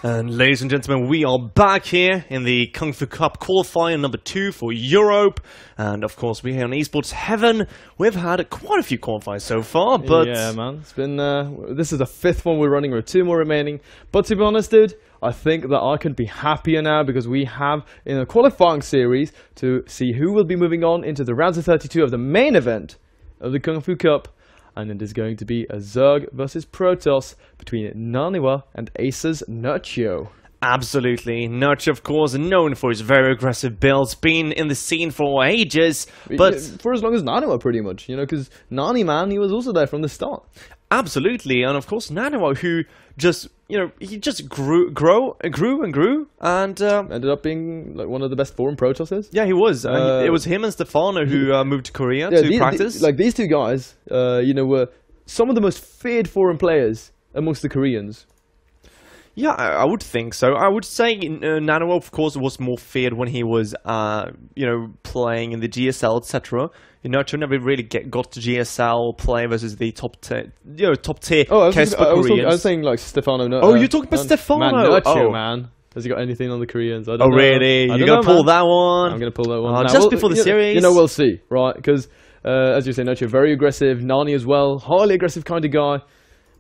And ladies and gentlemen, we are back here in the Kung Fu Cup qualifier number 2 for Europe. And of course, we're here on Esports Heaven. We've had quite a few qualifiers so far, but... Yeah, man. It's been... this is the 5th one we're running. We're 2 more remaining. But to be honest, dude, I think that I can be happier now because we have in a qualifying series to see who will be moving on into the rounds of 32 of the main event of the Kung Fu Cup. And it is going to be a Zerg versus Protoss between NaNiwa and Acer's Nerchio. Absolutely. Nerchio, of course, known for his very aggressive builds, been in the scene for ages, but... For as long as NaNiwa, pretty much, you know, because Nani, man, he was also there from the start. Absolutely, and of course NaNiwa, who just, you know, he just grew and... ended up being like one of the best foreign Protosses. Yeah, he was. It was him and Stefano who moved to Korea to practice. These two guys, you know, were some of the most feared foreign players amongst the Koreans. Yeah, I would think so. I would say NaNiwa, of course, was more feared when he was, you know, playing in the GSL, etc. Nerchio never really got to GSL play versus the top tier case for Koreans. I was saying like Stefano. Oh, you're talking about Stefano? Man, Nerchio, man. Has he got anything on the Koreans? I don't know. Really? You're going to pull that one? I'm going to pull that one. Just before the series? You know, we'll see, right? Because, as you say, Nerchio, very aggressive. Nani as well. Highly aggressive kind of guy.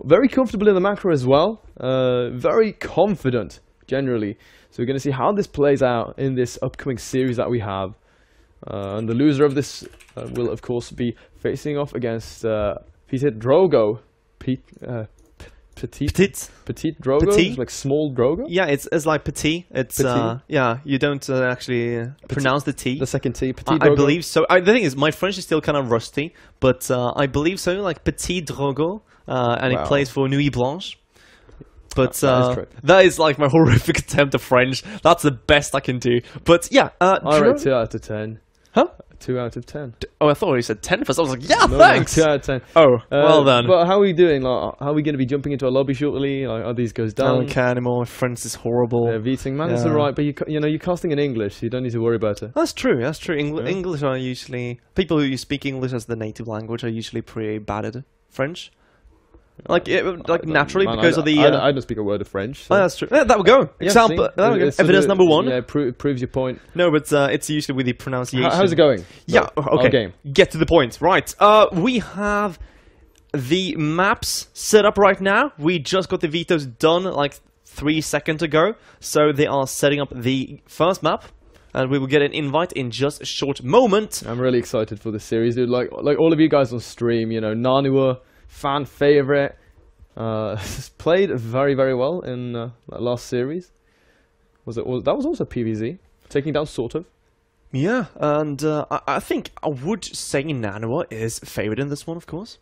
Very comfortable in the macro as well. Very confident, generally. So we're going to see how this plays out in this upcoming series that we have. And the loser of this will, of course, be facing off against Petit Drogo. Petit Drogo? Petit? It's like small Drogo? Yeah, it's like Petit. It's Petit? yeah, you don't actually pronounce the T. The second T, Petit Drogo? I believe so. The thing is, my French is still kind of rusty, but I believe so, like Petit Drogo. And he plays for Nuit Blanche. But that is like my horrific attempt at French. That's the best I can do. But yeah, I rate 2 out of 10. Huh? 2 out of 10. Oh, I thought you said 10 first. I was like, yeah, no, thanks. 2 out of 10. Oh, well then. But how are we doing? Like, how are we going to be jumping into a lobby shortly? Like, are these goes down? I don't care anymore. My French is horrible. Yeah, Viting, man, it's alright. But you know, you're casting in English, so you don't need to worry about it. That's true. That's true. English are usually people who speak English as the native language are usually pretty bad at French. Like naturally, man, because of the... I don't speak a word of French. So. Oh, that's true. Yeah, that would go. Example. That would go. Evidence number 1. Yeah, it proves your point. No, but it's usually with the pronunciation. How's it going? Yeah, okay. Game. Get to the point. Right. We have the maps set up right now. We just got the vetoes done like 3 seconds ago. So they are setting up the first map. And we will get an invite in just a short moment. I'm really excited for this series, dude. Like all of you guys on stream, you know, NaNiwa... fan favorite, played very, very well in that last series. That was also PvZ, taking down sort of. Yeah, and I think I would say NaNiwa is favored in this one, of course.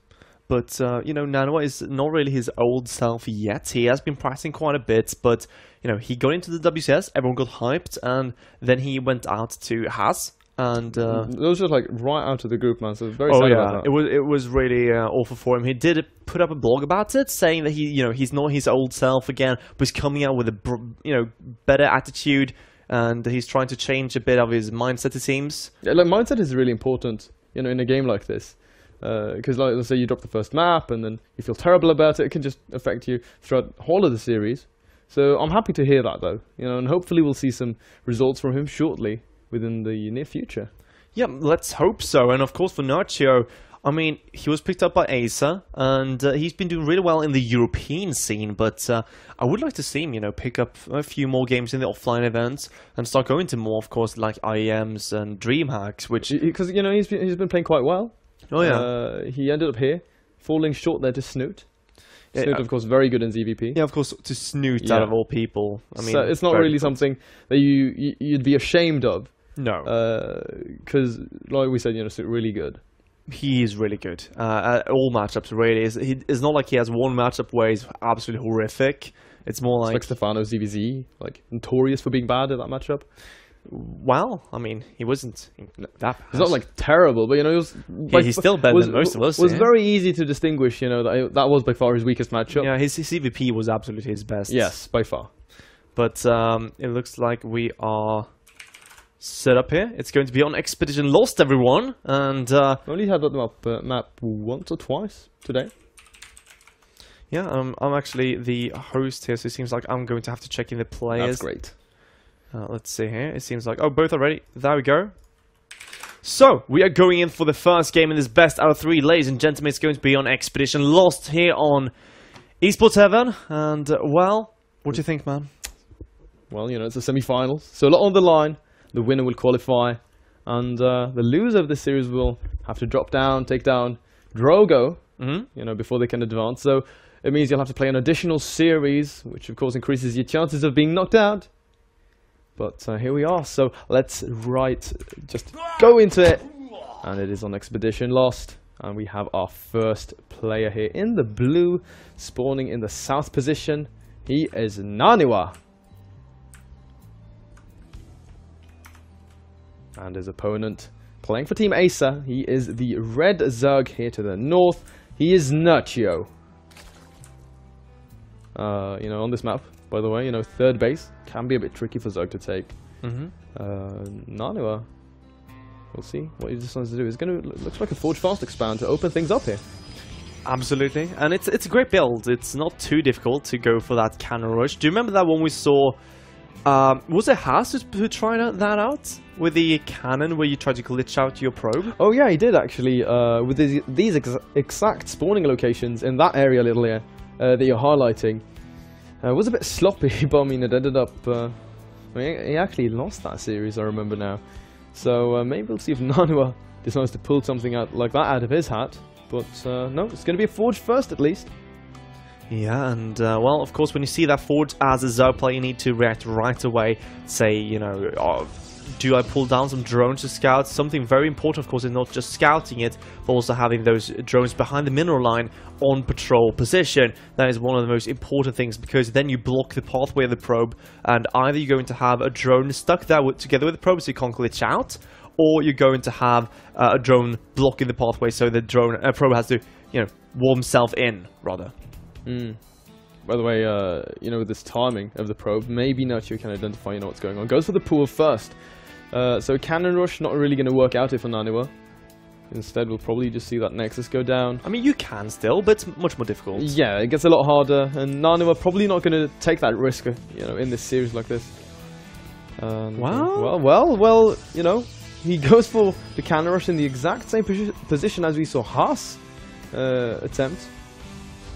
But you know, NaNiwa is not really his old self yet. He has been practicing quite a bit, but you know, he got into the WCS, everyone got hyped, and then he went out to Haas. And those are like right out of the group, man. So very sad about that. It was really awful for him. He did put up a blog about it, saying that he's not his old self again, but he's coming out with a better attitude, and he's trying to change a bit of his mindset. It seems. Yeah, like mindset is really important, you know, in a game like this, because like let's say you drop the first map and then you feel terrible about it. It can just affect you throughout the whole of the series. So I'm happy to hear that though, you know, and hopefully we'll see some results from him shortly. Within the near future. Yeah, let's hope so. And of course for Nerchio, I mean, he was picked up by Acer, and he's been doing really well in the European scene, but I would like to see him, you know, pick up a few more games in the offline events, and start going to more, of course, like IEMs and DreamHacks, which... Because, you know, he's been playing quite well. Oh, yeah. He ended up here, falling short there to Snoot. Snoot, of course, very good in ZVP. Yeah, of course, to Snoot out of all people. I mean, so it's not really something that you'd be ashamed of. No. Because, like we said, you know, Snoot really good. He is really good. All matchups, really. It's not like he has one matchup where he's absolutely horrific. It's more like... It's like Stefano ZVZ, like, notorious for being bad at that matchup. Well, I mean, he wasn't that bad. He's not, like, terrible, but, you know, he was... He's still better than most of us. It was very easy to distinguish, you know, that was by far his weakest matchup. Yeah, his CVP was absolutely his best. Yes, by far. But it looks like we are... set up here. It's going to be on Expedition Lost, everyone, and only had that map once or twice today. Yeah, I'm actually the host here, so it seems like I'm going to have to check in the players. That's great. Let's see here. It seems like... Oh, both are ready. There we go. So, we are going in for the first game in this best out of 3. Ladies and gentlemen, it's going to be on Expedition Lost here on Esports Heaven. And, well, what do you think, man? Well, you know, it's a semi-final, so a lot on the line. The winner will qualify, and the loser of this series will have to drop down, take down Drogo, you know, before they can advance. So it means you'll have to play an additional series, which of course increases your chances of being knocked out. But here we are, so let's just go into it. And it is on Expedition Lost. And we have our first player here in the blue, spawning in the south position. He is NaNiwa. And his opponent, playing for Team Acer, he is the red Zerg here to the north. He is Nerchio. You know, on this map, by the way, you know, third base can be a bit tricky for Zerg to take. NaNiwa, we'll see what he decides to do. It's going to looks like a Forge Fast expand to open things up here. Absolutely, and it's a great build. It's not too difficult to go for that cannon rush. Do you remember that one we saw? Was it Haas who tried that out with the cannon where you tried to glitch out your probe? Oh yeah, he did actually. With these exact spawning locations in that area, little here that you're highlighting, it was a bit sloppy, but I mean, it ended up. I mean, he actually lost that series, I remember now. So maybe we'll see if NaNiwa decides to pull something out like that out of his hat. But no, it's going to be a Forge first at least. Yeah, and well, of course, when you see that Forge as a Zerg player, you need to react right away. Say, you know, do I pull down some drones to scout? Something very important, of course, is not just scouting it, but also having those drones behind the mineral line on patrol position. That is one of the most important things, because then you block the pathway of the probe, and either you're going to have a drone stuck there together with the probe so you can't glitch out, or you're going to have a drone blocking the pathway so the probe has to, you know, warm himself in, rather. By the way, you know, with this timing of the probe, maybe Nerchio can identify, you know, what's going on. Goes for the pool first. So cannon rush not really going to work out here for NaNiwa. Instead, we'll probably just see that Nexus go down. I mean, you can still, but it's much more difficult. Yeah, it gets a lot harder, and NaNiwa probably not going to take that risk, you know, in this series like this. Well, you know, he goes for the cannon rush in the exact same position as we saw Haas attempt.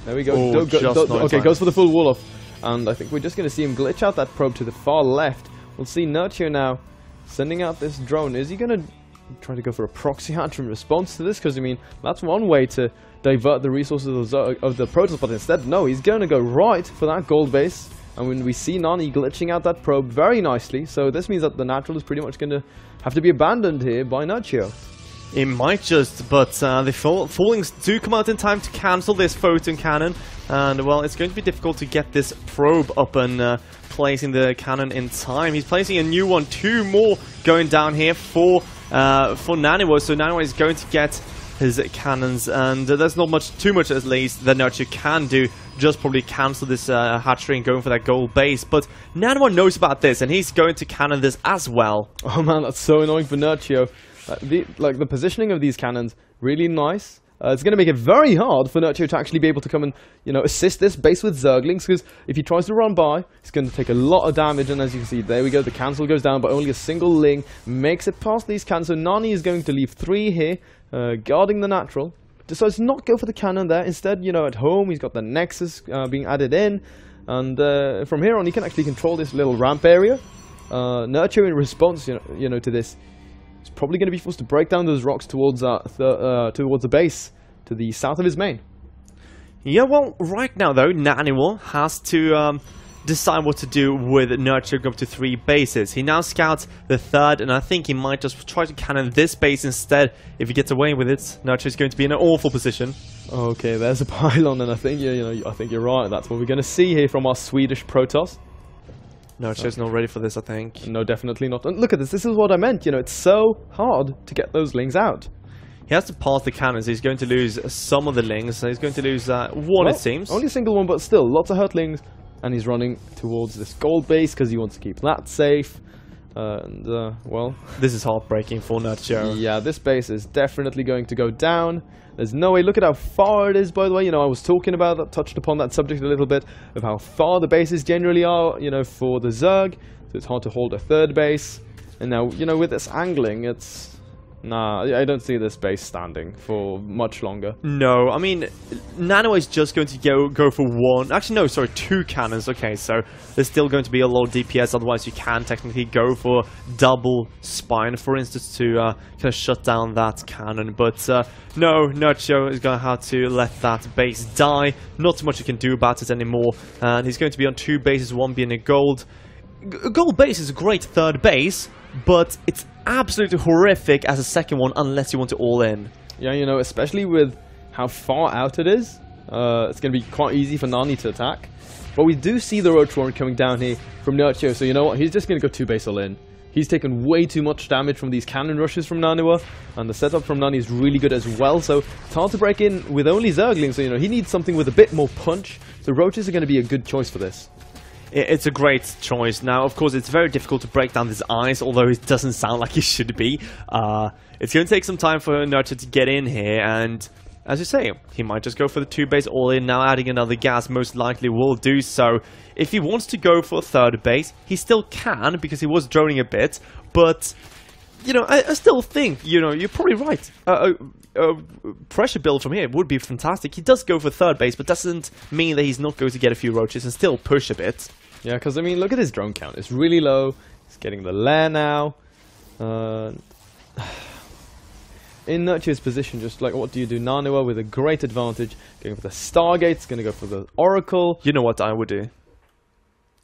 There we go. Okay, goes for the full wall off. And I think we're just going to see him glitch out that probe to the far left. We'll see Nerchio now sending out this drone. Is he going to try to go for a proxy hatch in response to this? Because, I mean, that's one way to divert the resources of the Protoss. But instead, no, he's going to go right for that gold base. And when we see Nani glitching out that probe very nicely. So this means that the natural is pretty much going to have to be abandoned here by Nerchio. It might just, but the fallings do come out in time to cancel this photon cannon, and well, it's going to be difficult to get this probe up and placing the cannon in time. He's placing a new one, 2 more going down here for NaNiwa, so NaNiwa is going to get his cannons, and there's not too much at least that Nerchio can do, just probably cancel this hatchery and going for that gold base. But NaNiwa knows about this, and he's going to cannon this as well. Oh man, that's so annoying for Nerchio. The positioning of these cannons, really nice. It's going to make it very hard for Nerchio to actually be able to come and, you know, assist this base with Zerglings, because if he tries to run by, he's going to take a lot of damage, and as you can see, there we go, the cancel goes down, but only a single Ling makes it past these cannons, so Nani is going to leave 3 here, guarding the natural. Decides to not go for the cannon there, instead, you know, at home, he's got the Nexus being added in, and from here on, he can actually control this little ramp area. Nerchio, in response, you know, to this, he's probably going to be forced to break down those rocks towards the base to the south of his main. Yeah, well, right now though, NaNiwa has to decide what to do with Nerchio going up to 3 bases. He now scouts the 3rd, and I think he might just try to cannon this base instead. If he gets away with it, Nerchio is going to be in an awful position. Okay, there's a pylon, and I think I think you're right. That's what we're going to see here from our Swedish Protoss. Nerchio's not ready for this, I think. No, definitely not. And look at this. This is what I meant. You know, it's so hard to get those Lings out. He has to pass the cannons. He's going to lose some of the Lings. So he's going to lose one, it seems. Only a single one, but still, lots of hurt Lings. And he's running towards this gold base because he wants to keep that safe. And, well... This is heartbreaking for Nerchio. Yeah, this base is definitely going to go down. There's no way. Look at how far it is, by the way. You know, I was talking about that, touched upon that subject a little bit, of how far the bases generally are, you know, for the Zerg. So it's hard to hold a third base. And now, you know, with this angling, it's... Nah, I don't see this base standing for much longer. No, I mean, NaNiwa is just going to go for one. Actually, no, sorry, 2 cannons. Okay, so there's still going to be a lot of DPS. Otherwise, you can technically go for double spine, for instance, to kind of shut down that cannon. But no, Nerchio is going to have to let that base die. Not too much you can do about it anymore. And he's going to be on 2 bases, one being a gold. A gold base is a great third base, but it's absolutely horrific as a second one unless you want to all in. Yeah, you know, especially with how far out it is, it's going to be quite easy for Nani to attack. But we do see the Roach Warren coming down here from Nerchio, so you know what, he's just going to go 2 base all in. He's taken way too much damage from these cannon rushes from NaNiwa, and the setup from Nani is really good as well, so it's hard to break in with only Zerglings, so you know, he needs something with a bit more punch, so Roaches are going to be a good choice for this. It's a great choice. Now, of course, it's very difficult to break down this ice, although it doesn't sound like it should be. It's going to take some time for Nerchio to get in here, and as you say, he might just go for the 2 base all-in. Now adding another gas most likely will do so. If he wants to go for a third base, he still can, because he was droning a bit, but... You know, I still think, you know, you're probably right. Pressure build from here would be fantastic. He does go for third base, but doesn't mean that he's not going to get a few roaches and still push a bit. Yeah, because, I mean, look at his drone count. It's really low. He's getting the lair now. In Nerchio's position, just like, what do you do? NaNiwa with a great advantage. Going for the Stargates, going to go for the Oracle. You know what I would do.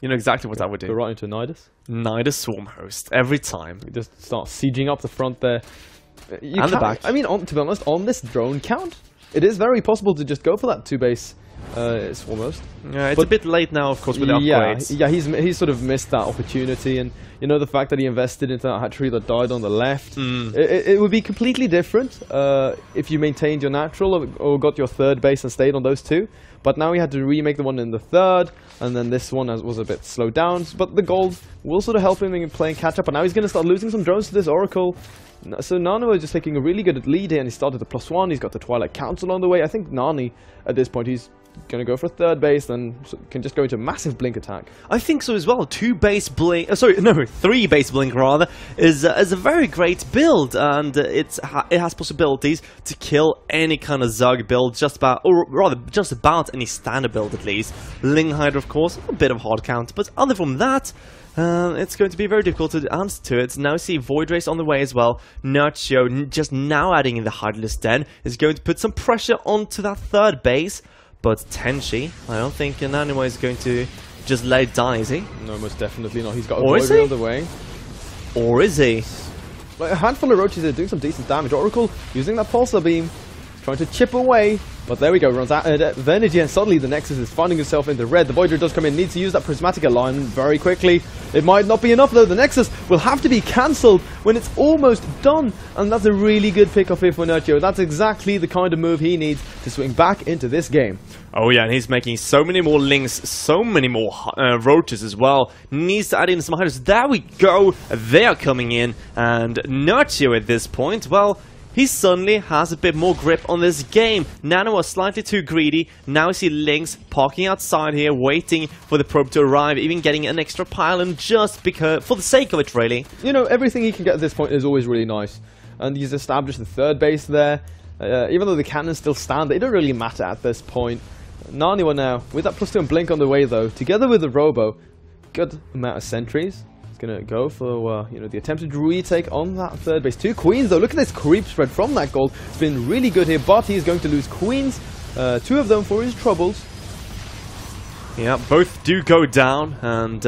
You know exactly what I would do. Go right into Nidus. Nidus Swarm Host, every time. You just start sieging up the front there. And the back. I mean, to be honest, on this drone count, it is very possible to just go for that 2 base Swarm Host. Yeah, it's a bit late now, of course, with the upgrades. Yeah, he's sort of missed that opportunity, and you know, the fact that he invested into that hatchery that died on the left, it would be completely different if you maintained your natural or got your third base and stayed on those 2. But now he had to remake the one in the third, and then this one was a bit slowed down. But the gold will sort of help him in playing catch-up, and now he's going to start losing some drones to this Oracle. So NaNiwa is just taking a really good lead here, and he started the +1, he's got the Twilight Council on the way. I think Nani, at this point, he's going to go for a third base, then can just go into massive blink attack. I think so as well. 2 base blink, 3 base blink rather, is a very great build, and it has possibilities to kill any kind of Zerg build, just about any standard build at least. Ling Hydra, of course, a bit of hard count, but other from that, it's going to be very difficult to answer to it. Now we see Void Race on the way as well. Nerchio, just now adding in the Hydralisk Den, is going to put some pressure onto that third base. But Tenchi, I don't think NaNiwa is going to just let it die, is he? No, most definitely not. He's got a Void Ray on the way. Or is he? Like a handful of roaches are doing some decent damage. Oracle using that pulsar beam, trying to chip away. But there we go, runs out of energy, and suddenly the Nexus is finding itself in the red. The Voidra does come in, needs to use that prismatic alignment very quickly. It might not be enough though. The Nexus will have to be cancelled when it's almost done, and that's a really good pick-off here for Nerchio. That's exactly the kind of move he needs to swing back into this game. Oh yeah, and he's making so many more links, so many more roaches as well. Needs to add in some hydras. There we go, they are coming in, and Nerchio at this point, well, he suddenly has a bit more grip on this game. NaNiwa was slightly too greedy. Now we see Lynx parking outside here, waiting for the probe to arrive, even getting an extra pylon just because, for the sake of it, really. You know, everything he can get at this point is always really nice. And he's established the third base there. Even though the cannons still stand, they don't really matter at this point. NaNiwa now, with that +2 and blink on the way though, together with the Robo, good amount of sentries. Going to go for, you know, the attempted retake on that third base. 2 queens, though. Look at this creep spread from that gold. It's been really good here, but he's going to lose queens. 2 of them for his troubles. Yeah, both do go down, and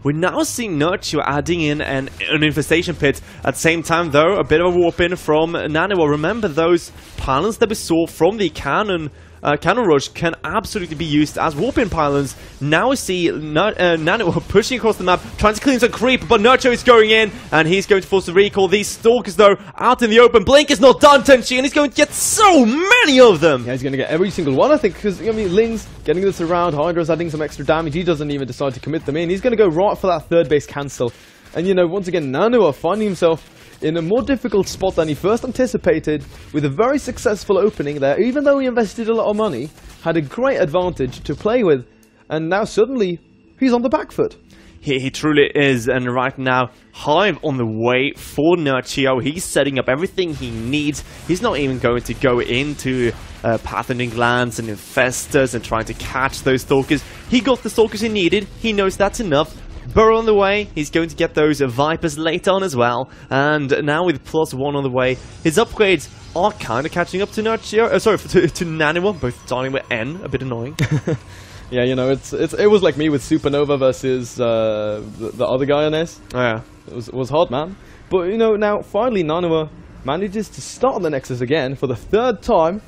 we're now seeing Nerchio adding in an infestation pit. At the same time, though, a bit of a warp in from NaNiwa. Remember those pylons that we saw from the cannon rush can absolutely be used as warp-in pylons. Now we see NaNiwa pushing across the map, trying to clean some creep, but Nerchio is going in, and he's going to force the recall. These stalkers, though, out in the open. Blink is not done, Tenchi, and he's going to get so many of them. Yeah, he's going to get every single one, I think, because, I mean, Ling's getting this around, Hydra's adding some extra damage. He doesn't even decide to commit them in. He's going to go right for that third base cancel. And, you know, once again, NaNiwa finding himself in a more difficult spot than he first anticipated, with a very successful opening there, even though he invested a lot of money, had a great advantage to play with, and now suddenly, he's on the back foot. He truly is, and right now, Hive on the way for Nerchio. He's setting up everything he needs. He's not even going to go into pathogen glands and infestors and trying to catch those stalkers. He got the stalkers he needed. He knows that's enough. Burrow on the way, he's going to get those Vipers later on as well, and now with +1 on the way, his upgrades are kind of catching up to Nerchio, to NaNiwa, both starting with N, a bit annoying. Yeah, you know, it was like me with Supernova versus the other guy on S. Oh yeah. It was hard, man. But, you know, now finally NaNiwa manages to start the Nexus again for the 3rd time,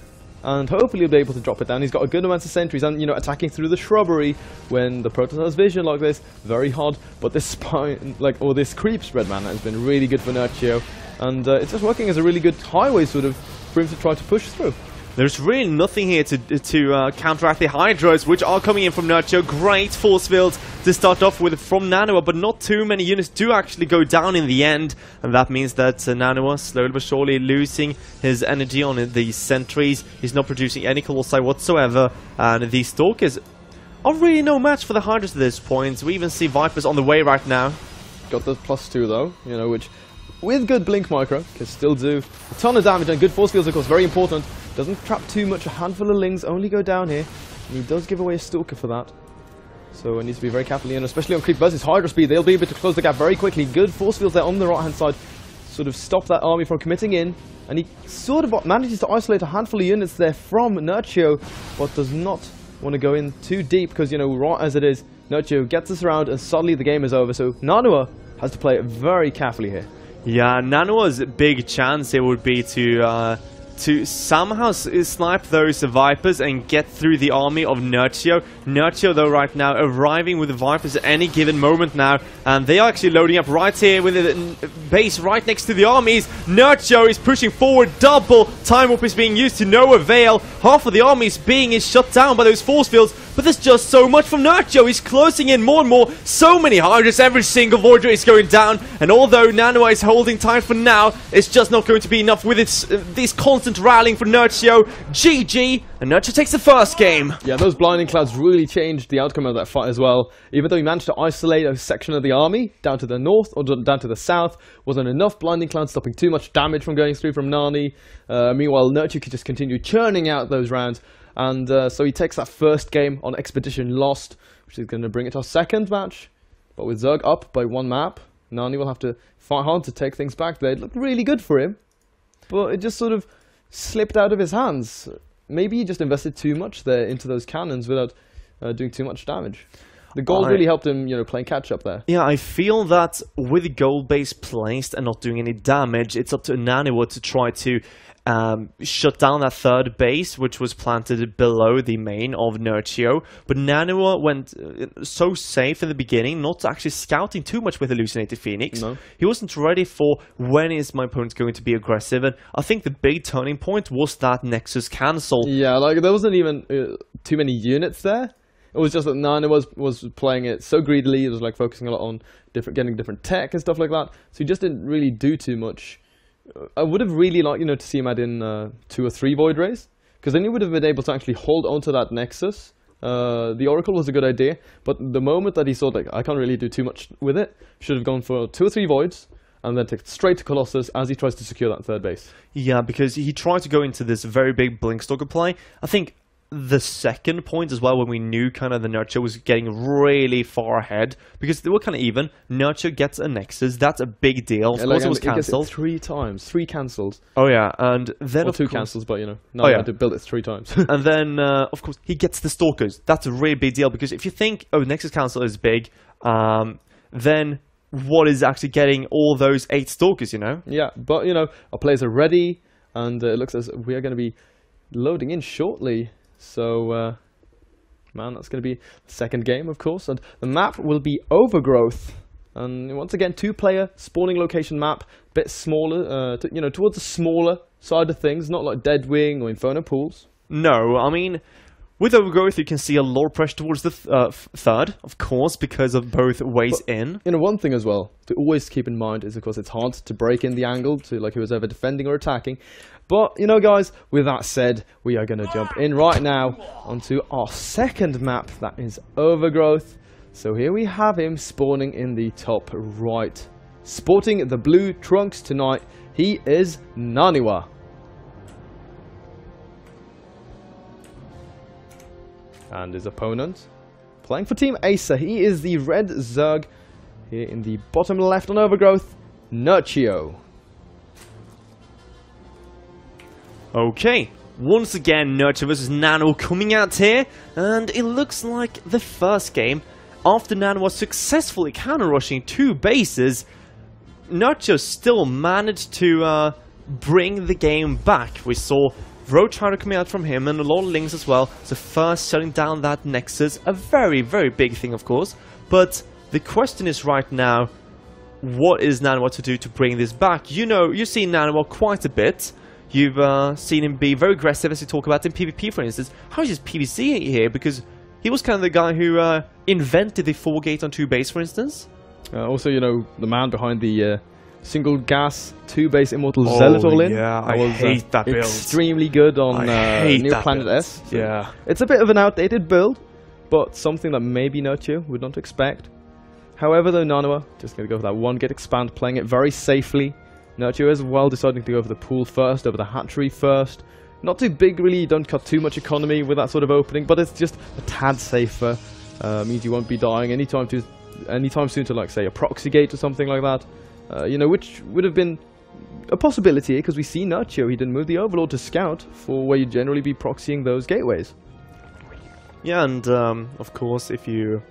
and hopefully he'll be able to drop it down. He's got a good amount of sentries, and, you know, attacking through the shrubbery when the Protoss has vision like this, very hard. But this spine, or this creep spread, man, has been really good for Nerchio, and it's just working as a really good highway, sort of, for him to try to push through. There's really nothing here to counteract the Hydras, which are coming in from Nerchio. Great force fields to start off with from NaNiwa, but not too many units do actually go down in the end. And that means that NaNiwa, slowly but surely, losing his energy on the sentries. He's not producing any Colossi whatsoever. And these Stalkers are really no match for the Hydras at this point. We even see Vipers on the way right now. Got the +2 though, you know, which, with good Blink Micro, can still do a ton of damage. And good force fields, of course, very important. Doesn't trap too much, a handful of Lings only go down here, and he does give away a Stalker for that. So it needs to be very careful, and especially on creep versus Hydra speed, they'll be able to close the gap very quickly. Good force fields there on the right hand side, sort of stop that army from committing in, and he sort of manages to isolate a handful of units there from Nerchio, but does not want to go in too deep, because, you know, right as it is, Nerchio gets us around, and suddenly the game is over, so NaNiwa has to play it very carefully here. Yeah, NaNiwa's big chance it would be to somehow snipe those Vipers and get through the army of Nerchio. Nerchio, though, right now arriving with the Vipers at any given moment now, and they are actually loading up right here with the base right next to the armies. Nerchio is pushing forward, double time warp is being used to no avail. Half of the army is being shut down by those force fields, but there's just so much from Nerchio. He's closing in more and more. So many Hydras, every single Voyager is going down, and although NaNiwa is holding tight for now, it's just not going to be enough with this constant rallying for Nerchio. GG, and Nerchio takes the first game. Yeah, those blinding clouds really changed the outcome of that fight as well. Even though he managed to isolate a section of the army down to the north or down to the south, wasn't enough blinding clouds stopping too much damage from going through from Nani. Meanwhile, Nerchio could just continue churning out those rounds. And so he takes that first game on Expedition Lost, which is going to bring it to our second match. But with Zerg up by 1 map, Nani will have to fight hard to take things back there. It looked really good for him, but it just sort of slipped out of his hands. Maybe he just invested too much there into those cannons without doing too much damage. The gold really helped him, you know, playing catch-up there. Yeah, I feel that with the gold base placed and not doing any damage, it's up to NaNiwa to try to shut down that third base, which was planted below the main of Nerchio. But NaNiwa went so safe in the beginning, not actually scouting too much with Hallucinated Phoenix. No. He wasn't ready for when is my opponent going to be aggressive, and I think the big turning point was that Nexus cancel. Yeah, like there wasn't even too many units there. It was just that NaNiwa was playing it so greedily. It was like focusing a lot on getting different tech and stuff like that. So he just didn't really do too much. I would have really liked, you know, to see him add in 2 or 3 Void Rays, because then he would have been able to actually hold onto that Nexus. The Oracle was a good idea, but the moment that he saw, like, I can't really do too much with it, should have gone for 2 or 3 Voids, and then take it straight to Colossus as he tries to secure that third base. Yeah, because he tried to go into this very big Blinkstalker play. I think the second point as well, when we knew kind of the Nerchio was getting really far ahead, because they were kind of even. Nerchio gets a Nexus, that's a big deal. Of course, it was cancelled 3 times, 3 cancels. Oh yeah, and then or 2 cancels, but you know, I had to build it 3 times. And then of course he gets the Stalkers. That's a really big deal, because if you think, oh, Nexus cancel is big, then what is actually getting all those 8 Stalkers? You know? Yeah, but you know, our players are ready, and it looks as we are going to be loading in shortly. So, man, that's going to be the second game, of course, and the map will be Overgrowth. And once again, 2-player spawning location map, bit smaller, you know, towards the smaller side of things, not like Deadwing or Inferno Pools. No, I mean, With overgrowth, you can see a lot of pressure towards the third, of course, because of both ways in. You know, one thing as well to always keep in mind is, of course, it's hard to break in the angle to like whoever's ever defending or attacking. But, you know, guys, with that said, we are going to jump in right now onto our second map, that is Overgrowth. So here we have him spawning in the top right. Sporting the blue trunks tonight, he is NaNiwa. And his opponent, playing for Team Acer, he is the red Zerg. Here in the bottom left on Overgrowth, Nerchio. Okay, once again, Nerchio versus NaNiwa coming out here, and it looks like the first game, after NaNiwa successfully counter-rushing 2 bases, Nerchio still managed to bring the game back. We saw Road Rider coming out from him and a lot of links as well, so first shutting down that Nexus, a very, very big thing of course, but the question is right now, what is NaNiwa to do to bring this back? You know, you've seen NaNiwa quite a bit. You've seen him be very aggressive, as you talk about in PvP, for instance. How is his PvC here? Because he was kind of the guy who invented the 4-gate on 2 base, for instance. Also, you know, the man behind the single gas 2-base Immortal Zealot all-in. Yeah, I hate that build. Extremely good on New Planet build. S. So yeah. It's a bit of an outdated build, but something that maybe Nerchio would not expect. However, though, NaNiwa just going to go for that 1-gate expand, playing it very safely. Nerchio as well deciding to go for the pool first, over the hatchery first. Not too big really, you don't cut too much economy with that sort of opening, but it's just a tad safer. Means you won't be dying anytime soon to, like, say, a proxy gate or something like that. You know, which would have been a possibility because we see Nerchio, he didn't move the Overlord to scout for where you'd generally be proxying those gateways. Yeah, and of course, if you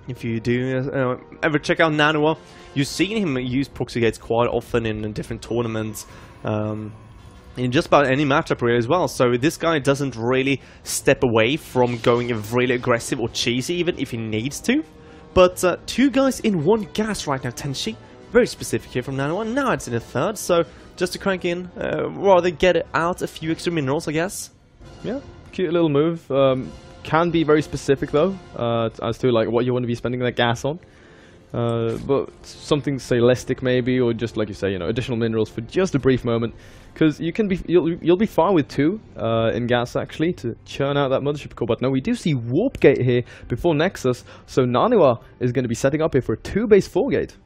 do ever check out NaNiwa, you've seen him use proxy gates quite often in different tournaments, in just about any matchup really as well. So this guy doesn't really step away from going really aggressive or cheesy even if he needs to. But 2 guys in 1 gas right now, Tenshi. Very specific here from NaNiwa. Now it's in a 3rd, so just to crank in, rather get out a few extra minerals, I guess. Yeah, cute little move. Can be very specific though, as to like what you want to be spending that gas on. But something, say, Lestic maybe, or just like you say, you know, additional minerals for just a brief moment, because you'll be fine with 2 in gas actually to churn out that mothership core. But no, we do see Warp Gate here before Nexus, so NaNiwa is going to be setting up here for a 2-base 4-gate.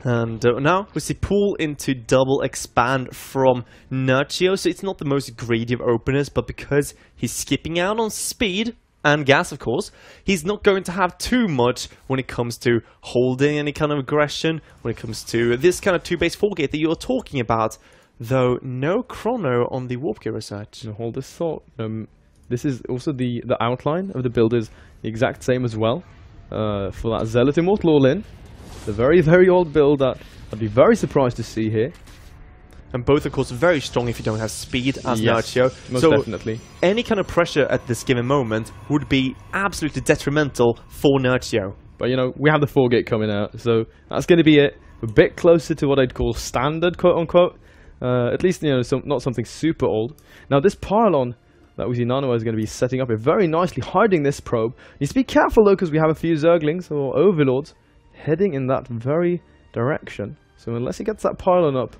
And now we see pull into double expand from Nerchio, so it's not the most greedy of openers, but because he's skipping out on speed and gas, of course, he's not going to have too much when it comes to holding any kind of aggression, when it comes to this kind of 2-base 4-gate that you're talking about, though no chrono on the Warp Gear research. Now hold this thought, this is also the outline of the build is the exact same as well, for that Zealot Immortal all-in. The very, very old build that I'd be very surprised to see here. And both, of course, very strong if you don't have speed as yes, Nerchio. most so definitely. Any kind of pressure at this given moment would be absolutely detrimental for Nerchio. But, you know, we have the 4-gate coming out, so that's going to be it. A bit closer to what I'd call standard, quote-unquote. At least, you know, not something super old. Now, this pylon that we see NaNiwa is going to be setting up here very nicely, hiding this probe. Needs to be careful, though, because we have a few Zerglings, or Overlords, heading in that very direction. So unless he gets that pylon up,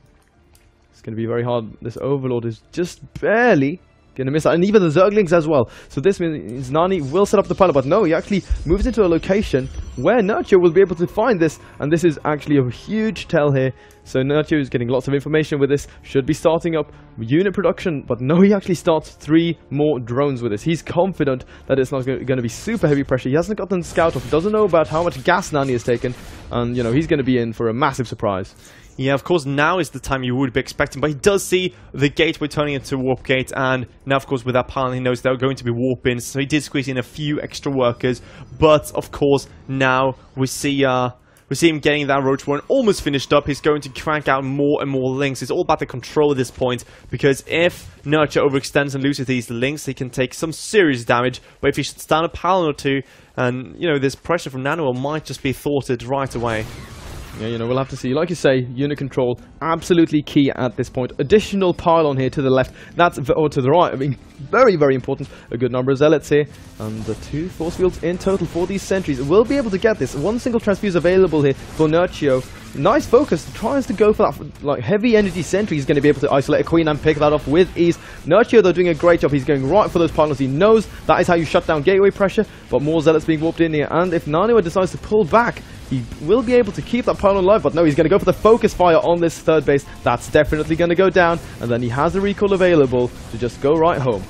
it's going to be very hard. This Overlord is just barely going to miss that, and even the Zerglings as well. So this means Nani will set up the pylon, but no, he actually moves into a location where Nerchio will be able to find this, and this is actually a huge tell here. So Nerchio is getting lots of information with this, should be starting up unit production, but no, he actually starts 3 more drones with this. He's confident that it's not going to be super heavy pressure. He hasn't gotten scout off, doesn't know about how much gas Nani has taken, and you know, he's going to be in for a massive surprise. Yeah, of course, now is the time you would be expecting, but he does see the gateway turning into Warp Gate, and now, of course, with that pylon, he knows they're going to be warp-ins, so he did squeeze in a few extra workers, but, of course, now we see him getting that Roach Warren almost finished up. He's going to crank out more and more links. It's all about the control at this point, because if Nerchio overextends and loses these links, he can take some serious damage, but if he shuts down a pylon or 2, and, you know, this pressure from NaNiwa might just be thwarted right away. Yeah, you know, we'll have to see. Like you say, unit control, absolutely key at this point. Additional pylon here to the left, or to the right. I mean, very, very important. A good number of zealots here. And the 2 force fields in total for these sentries. We'll be able to get this. 1 single transfuse available here for Nerchio. Nice focus, tries to go for that like heavy energy sentry. He's going to be able to isolate a queen and pick that off with ease. Nerchio, though, doing a great job. He's going right for those pylons. He knows that is how you shut down gateway pressure, but more zealots being warped in here. And if NaNiwa decides to pull back, he will be able to keep that pylon alive, but no, he's going to go for the focus fire on this 3rd base. That's definitely going to go down, and then he has the recall available to just go right home.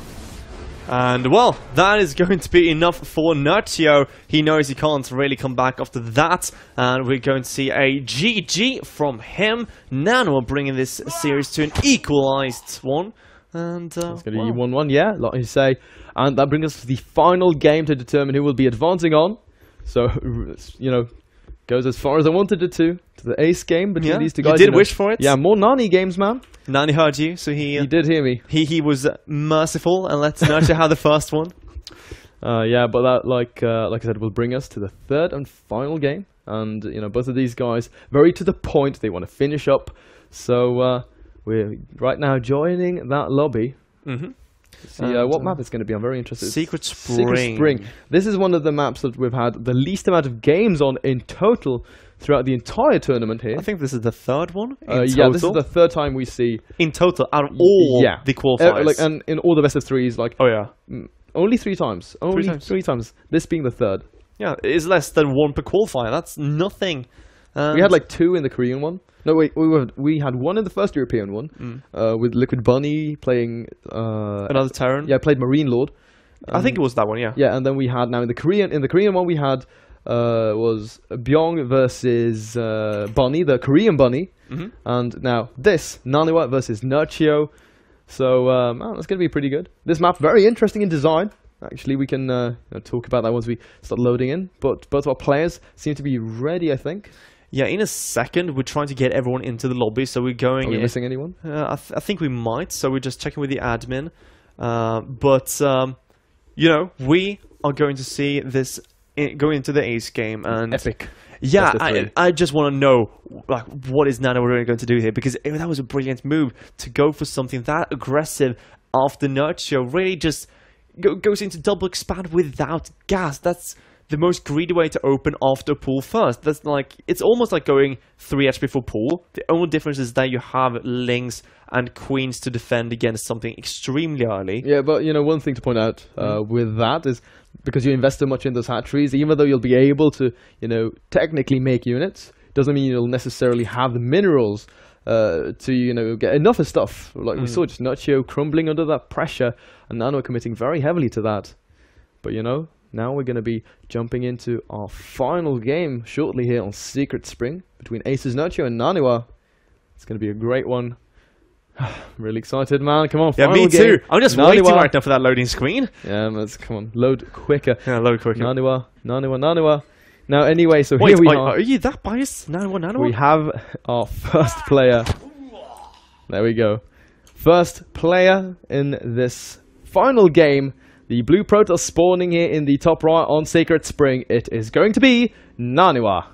And, well, that is going to be enough for Nerchio. He knows he can't really come back after that. And we're going to see a GG from him. NaNiwa bringing this series to an equalized one. And, it's going to be 1-1, yeah, like you say. And that brings us to the final game to determine who will be advancing on. So, you know, goes as far as I wanted it to the ace game between these two guys. You did wish for it. Yeah, more Nani games, man. Nani heard you, so he did hear me. He was merciful and let Nerchio have the first one. Yeah, but that, like I said, will bring us to the 3rd and final game. And, you know, both of these guys, very to the point, they want to finish up. So, we're right now joining that lobby. See what map it's going to be. I'm very interested. Secret Spring. Secret Spring. This is one of the maps that we've had the least amount of games on in total throughout the entire tournament here. I think this is the 3rd one. Yeah, this is the 3rd time we see in total out of all the qualifiers. And in all the best of 3s, like only 3 times. Only 3 times. This being the 3rd. Yeah, it's less than 1 per qualifier. That's nothing. We had like 2 in the Korean one. No, wait, we had 1 in the first European one, with Liquid Bunny playing another Terran. Yeah, played Marine Lord. I think it was that one, yeah. Yeah, and then we had now in the Korean one we had was Byung versus Bunny, the Korean Bunny, and now this NaNiwa versus Nerchio. So that's going to be pretty good. This map very interesting in design. Actually, we can talk about that once we start loading in. But both our players seem to be ready, I think. Yeah, in a second, we're trying to get everyone into the lobby, so we're going... Are we missing anyone? I think we might, so we're just checking with the admin. You know, we are going to see this going into the ace game, and... Epic. Yeah, I just want to know, like, what is NaNiwa really going to do here, because that was a brilliant move to go for something that aggressive after Nerchio. Really just goes into double expand without gas. That's the most greedy way to open after pool first. That's like, it's almost like going 3 HP for pool. The only difference is that you have lings and queens to defend against something extremely early. Yeah, but you know, one thing to point out with that is because you invest so much in those hatcheries, even though you'll be able to, you know, technically make units, doesn't mean you'll necessarily have the minerals to, you know, get enough of stuff. Like we saw just Nerchio crumbling under that pressure, and NaNiwa committing very heavily to that. But you know, now we're going to be jumping into our final game shortly here on Secret Spring between Aces Nerchio and NaNiwa. It's going to be a great one. Really excited, man. Come on, final game. Yeah, me too. I'm just waiting NaNiwa. right now for that loading screen. Yeah, let's come on, load quicker. Yeah, load quicker. NaNiwa. Now, anyway, so wait, here we are. Are you that biased? NaNiwa? We have our first player. There we go. First player in this final game. The blue Protoss spawning here in the top right on Secret Spring. It is going to be NaNiwa.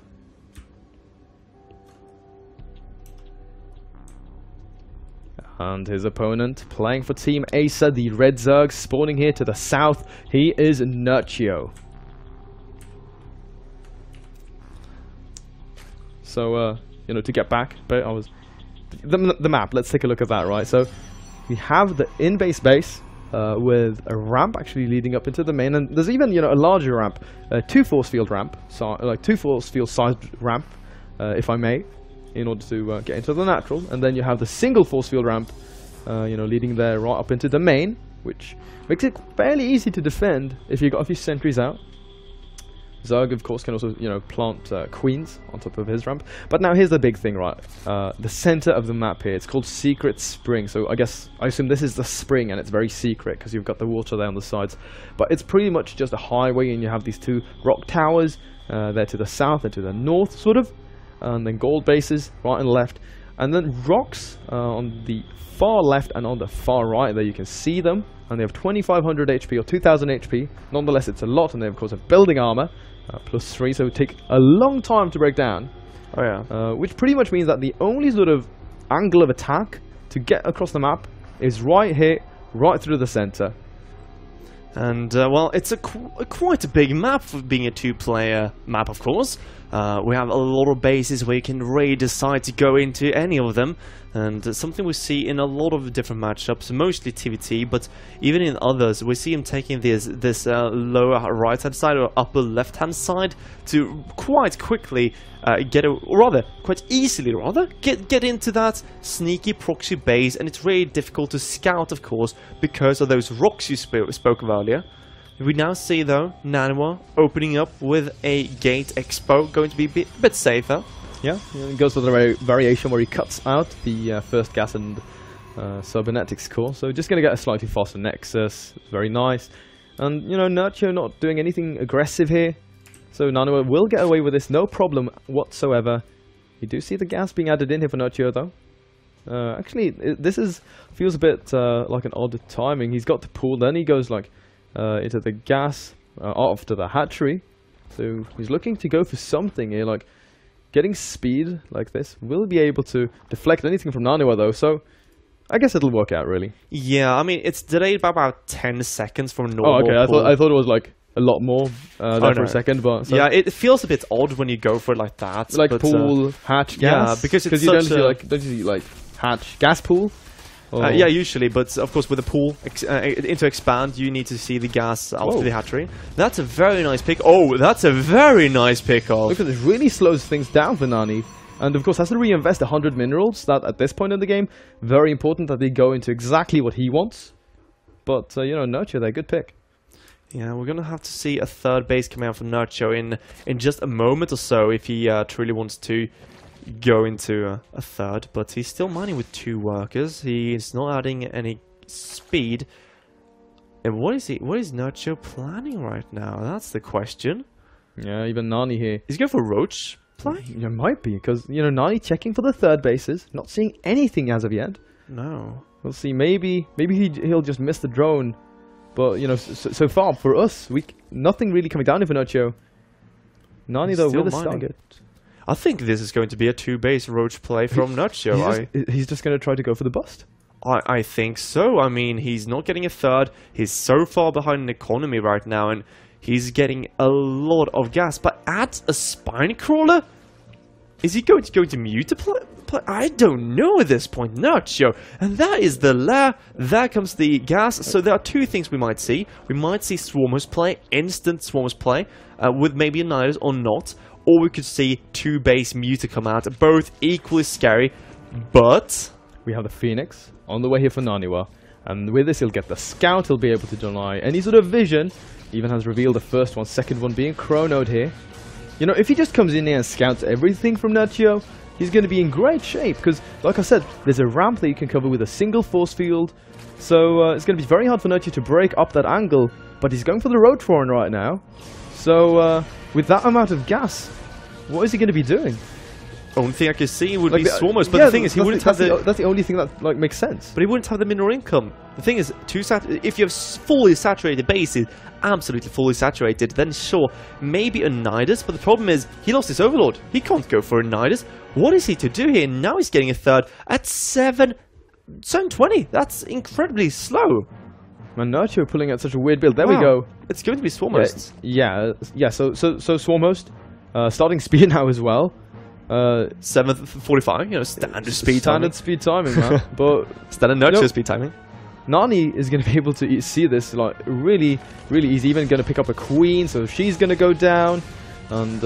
And his opponent playing for Team Acer, the Red Zerg, spawning here to the south. He is Nerchio. So, you know, to get back, but I was... The map, let's take a look at that, right? So, we have the in-base base. With a ramp actually leading up into the main, and there's even, you know, a larger ramp, 2 force field ramp, so like 2 force field sized ramp, if I may, in order to get into the natural, and then you have the single force field ramp, you know, leading there right up into the main, which makes it fairly easy to defend if you got a few sentries out. Zerg, of course, can also, you know, plant queens on top of his ramp. But now here's the big thing, right? The center of the map here, it's called Secret Spring. So I assume this is the spring, and it's very secret because you've got the water there on the sides. But it's pretty much just a highway, and you have these 2 rock towers there to the south and to the north, sort of. And then gold bases right and left. And then rocks on the far left and on the far right there, you can see them. And they have 2500 HP or 2000 HP. Nonetheless, it's a lot, and they of course have building armor +3, so it would take a long time to break down. Oh yeah. Which pretty much means that the only sort of angle of attack to get across the map is right here, right through the center. And, well, it's quite a big map for being a two-player map, of course. We have a lot of bases where you can really decide to go into any of them. And something we see in a lot of different matchups, mostly TVT, but even in others, we see him taking this lower right-hand side or upper left-hand side to quite quickly quite easily get into that sneaky proxy base, and it's really difficult to scout, of course, because of those rocks you spoke of earlier. We now see, though, NaNiwa opening up with a gate expo, going to be a bit safer. Yeah, it goes for the variation where he cuts out the first gas and cybernetics core, so just going to get a slightly faster Nexus. Very nice. And, you know, Nerchio not doing anything aggressive here, so NaNiwa will get away with this, no problem whatsoever. You do see the gas being added in here for Nerchio, though. Actually, this feels a bit like an odd timing. He's got the pool, then he goes like into the gas, after the hatchery. So he's looking to go for something here, like getting speed like this. Will be able to deflect anything from NaNiwa, though, so I guess it'll work out, really. Yeah, I mean, it's delayed by about 10 seconds from normal. Oh, okay, I thought it was like a lot more there for a second, but... So yeah, it feels a bit odd when you go for it like that. Like pool, hatch, gas? Yeah, because it's you don't you see, like, hatch, gas pool? Yeah, usually, but of course with the pool into expand, you need to see the gas after the hatchery. That's a very nice pick. Oh, that's a very nice pick off. Look at this, really slows things down for Nani. And of course has to reinvest 100 minerals. That at this point in the game, very important that they go into exactly what he wants. But you know, Nerchio, they're a good pick. Yeah, we're gonna have to see a third base coming out from Nerchio in just a moment or so if he truly wants to go into a third, but he's still mining with 2 workers. He's not adding any speed. And what is Nerchio planning right now? That's the question. Yeah, even Nani here. He's going for Roach play? Yeah, might be, because, you know, Nani checking for the third bases, not seeing anything as of yet. No. We'll see, maybe he'll just miss the drone. But, you know, so far, for us, nothing really coming down in Nerchio. Nani, though, with a target. I think this is going to be a 2-base Roach play from Nerchio. He's just going to try to go for the bust? I think so. I mean, he's not getting a third. He's so far behind in economy right now, and he's getting a lot of gas. But add a Spine Crawler? Is he going to mute a play? I don't know at this point. Nerchio. And that is the lair. There comes the gas. So there are 2 things we might see. We might see Swarmers play, instant Swarmers play, with maybe a Nidus or not. Or we could see 2-base Muta come out, both equally scary, but... We have the Phoenix on the way here for NaNiwa, and with this he'll get the Scout, he'll be able to deny any sort of vision, even has revealed the first one, second one being Chronoed here. You know, if he just comes in here and scouts everything from Nerchio, he's going to be in great shape, because, like I said, there's a ramp that you can cover with a single force field, so it's going to be very hard for Nerchio to break up that angle, but he's going for the Road Foreign right now, so with that amount of gas, what is he going to be doing? Only thing I can see would be Swarmers, but the thing is, he wouldn't have that's the only thing that like makes sense. But he wouldn't have the mineral income. The thing is, if you have fully saturated bases, absolutely fully saturated, then sure, maybe a Nidus, but the problem is, he lost his Overlord. He can't go for a Nidus. What is he to do here? Now he's getting a third at 720. That's incredibly slow. Man, Nerchio pulling out such a weird build. There we go. It's going to be Swarmhost. Yeah. So Swarmhost, starting speed now as well. 7:45. You know, standard speed timing. Standard speed timing, man. But standard Nerchio speed timing. Nani is going to be able to see this like really, really easy. Even going to pick up a queen, so she's going to go down, and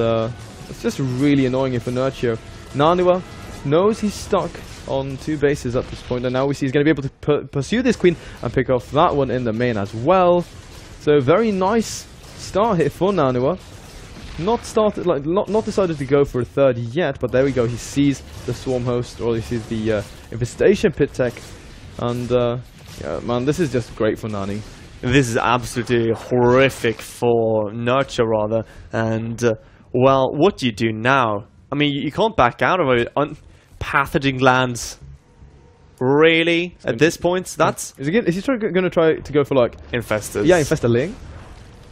it's just really annoying for Nerchio. NaNiwa knows he's stuck on 2 bases at this point, and now we see he's going to be able to pursue this queen and pick off that one in the main as well. So very nice start here for NaNiwa. Not decided to go for a third yet, but there we go. He sees the Swarm Host, or he sees the Infestation Pit Tech, and yeah, man, this is just great for Nani. This is absolutely horrific for Nerchio, rather. And well, what do you do now? I mean, you can't back out of it. Pathogen lands. Really? At this point, that's... Is he going to try to go for, like... Infestors. Yeah, Infestor Ling.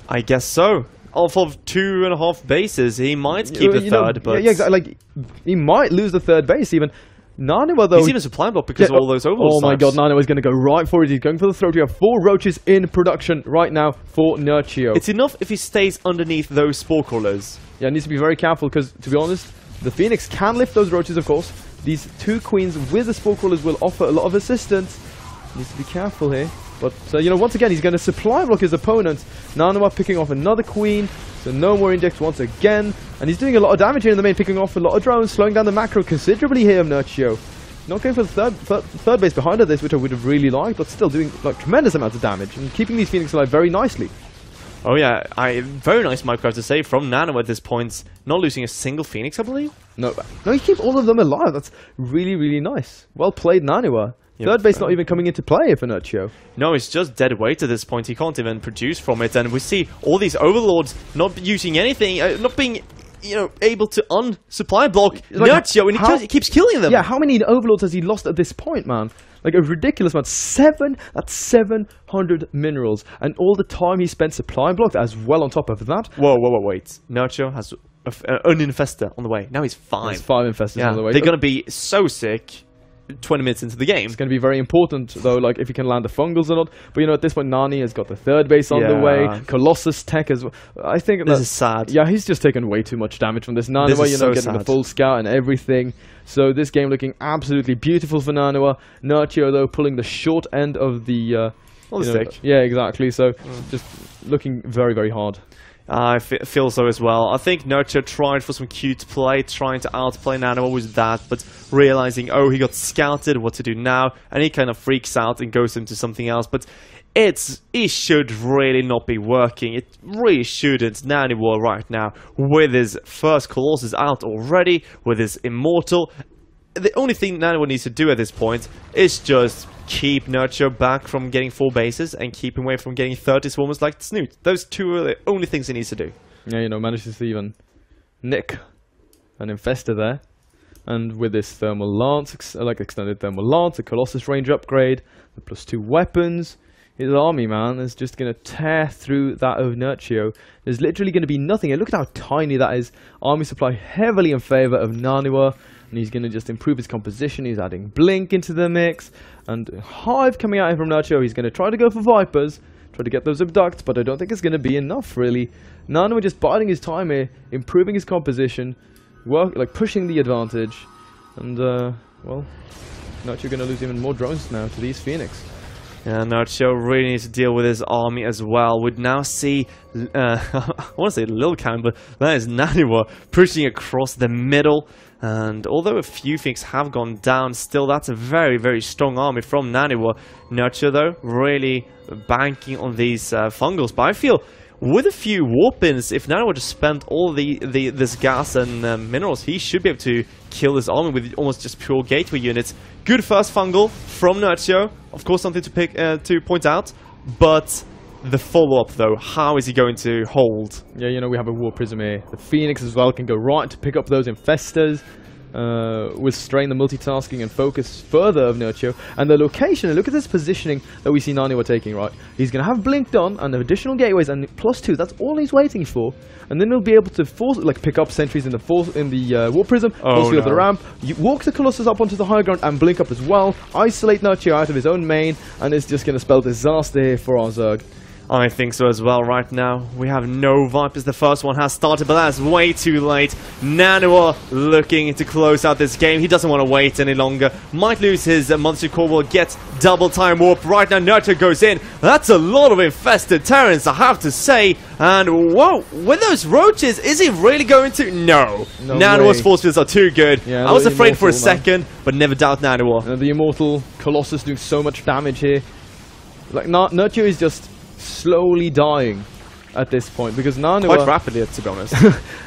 I guess so. off of 2.5 bases. He might keep the third, but... Yeah, exactly. Like, he might lose the third base even. NaNiwa, though... He's even supply block because of all those overlords. Oh my god, NaNiwa is going to go right for it. He's going for the throat. We have 4 roaches in production right now for Nerchio. It's enough if he stays underneath those spore crawlers. Yeah, needs to be very careful because, to be honest, the Phoenix can lift those roaches, of course. These 2 queens with the spore crawlers will offer a lot of assistance. Needs to be careful here. But, you know, once again, he's going to supply block his opponent. NaNiwa picking off another queen. So no more index once again. And he's doing a lot of damage here in the main, picking off a lot of drones, slowing down the macro considerably here of Nerchio. Not going for the third base behind this, which I would have really liked, but still doing like tremendous amounts of damage and keeping these Phoenix alive very nicely. Oh yeah, very nice micro to say from NaNiwa at this point. Not losing a single Phoenix, I believe. No, he keeps all of them alive. That's really, really nice. Well played, NaNiwa. Third base not even coming into play for Nerchio. No, it's just dead weight at this point. He can't even produce from it, and we see all these overlords not using anything, not being, you know, able to unsupply block like Nerchio, and he keeps killing them. Yeah, how many overlords has he lost at this point, man? Like a ridiculous amount. That's 700 minerals, and all the time he spent supply blocked as well on top of that. Whoa, wait. Nerchio has an infester on the way. Now he's 5. There's 5 infestors on the way. They're going to be so sick 20 minutes into the game. It's going to be very important, though, like if you can land the fungals or not. But, you know, at this point, Nani has got the third base on the way. Colossus Tech as well. I think this is sad. Yeah, he's just taken way too much damage from this. NaNiwa, you know, getting the full scout and everything. So this game looking absolutely beautiful for NaNiwa. Nerchio, though, pulling the short end of the... stick. Yeah, exactly. So just looking very, very hard. I feel so as well. I think Nerchio tried for some cute play, trying to outplay NaNiwa with that, but realizing, oh, he got scouted, what to do now, and he kind of freaks out and goes into something else, but it should really not be working. It really shouldn't. NaNiwa right now, with his first Colossus out already, with his Immortal, the only thing NaNiwa needs to do at this point is just keep Nerchio back from getting 4 bases and keep him away from getting 30 swarmers like Snoot. Those 2 are the only things he needs to do. Yeah, you know, manages to even nick an infestor there. And with this thermal lance, like extended thermal lance, a Colossus range upgrade, the +2 weapons, his army, man, is just going to tear through that of Nerchio. There's literally going to be nothing. And look at how tiny that is. Army supply heavily in favor of NaNiwa. And he's going to just improve his composition. He's adding Blink into the mix. And Hive coming out from Nerchio. He's going to try to go for Vipers. Try to get those abducts. But I don't think it's going to be enough, really. NaNiwa just biding his time here. Improving his composition. Pushing the advantage. And, well, Nerchio going to lose even more drones now to these Phoenix. Yeah, Nerchio really needs to deal with his army as well. We'd now see, I want to say Lil Can, but that is NaNiwa pushing across the middle. And although a few things have gone down, still that's a very, very strong army from NaNiwa. Nerchio, though, really banking on these fungals. But I feel with a few warp-ins, if NaNiwa just spent all this gas and minerals, he should be able to kill this army with almost just pure gateway units. Good first fungal from Nerchio. Of course, something to point out. But the follow-up, though, how is he going to hold? Yeah, you know, we have a War Prism here. The Phoenix as well can go right to pick up those infestors. Restrain the multitasking and focus further of Nerchio. And the location, and look at this positioning that we see NaNiwa taking, right? He's going to have Blink done and additional gateways and +2. That's all he's waiting for. And then he'll be able to pick up sentries in the War Prism, force field the ramp, walk the Colossus up onto the high ground and Blink up as well. Isolate Nerchio out of his own main, and it's just going to spell disaster here for our Zerg. I think so as well right now. We have no Vipers. The first one has started, but that's way too late. NaNiwa looking to close out this game. He doesn't want to wait any longer. Might lose his Monster Core, will get double time warp. Right now, Nerchio goes in. That's a lot of infested Terrans, I have to say. And whoa, with those roaches, is he really going to? No. NaNiwa's force fields are too good. Yeah, I was afraid for a second, but never doubt NaNiwa. The Immortal Colossus doing so much damage here. Like, Nerchio is just slowly dying at this point because NaNiwa quite rapidly, to be honest.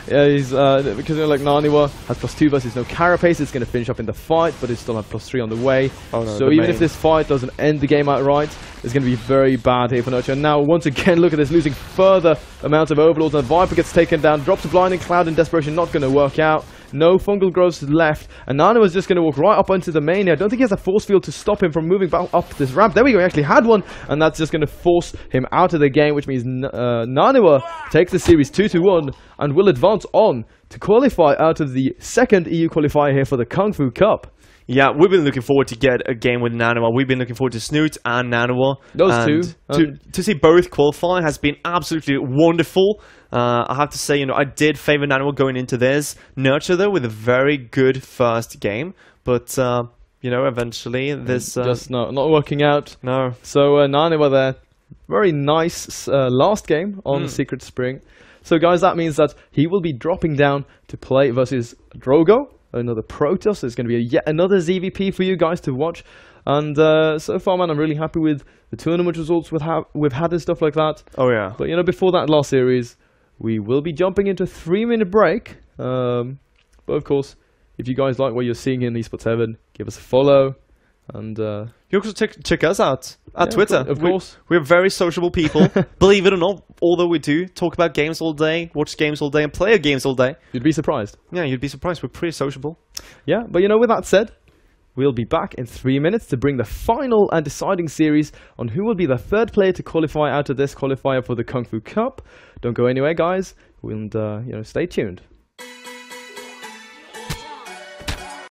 Yeah, he's because like NaNiwa has +2 versus no carapace. It's going to finish up in the fight, but it still have +3 on the way. Oh, no, so even if this fight doesn't end the game outright, it's going to be very bad here for Nerchio. And now once again, look at this, losing further amounts of overlords. And Viper gets taken down, drops a blinding cloud in desperation, not going to work out. no fungal growths left, and NaNiwa is just going to walk right up onto the main here. I don't think he has a force field to stop him from moving back up this ramp. There we go, he actually had one, and that's just going to force him out of the game, which means NaNiwa takes the series 2-1 and will advance on to qualify out of the second EU qualifier here for the Kung Fu Cup. Yeah, we've been looking forward to get a game with NaNiwa. We've been looking forward to Snoot and NaNiwa. Those two. To see both qualify has been absolutely wonderful. I have to say, you know, I did favour NaNiwa going into this. Nerchio, though, with a very good first game. But, you know, eventually this... just not working out. No. So, NaNiwa there. Very nice last game on Secret Spring. So, guys, that means that he will be dropping down to play versus Drogo, another Protoss. There's going to be yet another ZVP for you guys to watch. And so far, man, I'm really happy with the tournament results we've had and stuff like that. Oh, yeah. But, you know, before that last series, we will be jumping into a 3-minute break. But, of course, if you guys like what you're seeing in eSports Heaven, give us a follow. And you also check us out at Twitter. Of course. We're very sociable people. Believe it or not, although we do talk about games all day, watch games all day, and play games all day. You'd be surprised. Yeah, you'd be surprised. We're pretty sociable. Yeah, but you know, with that said, we'll be back in 3 minutes to bring the final and deciding series on who will be the third player to qualify out of this qualifier for the Kung Fu Cup. Don't go anywhere, guys, and you know, stay tuned.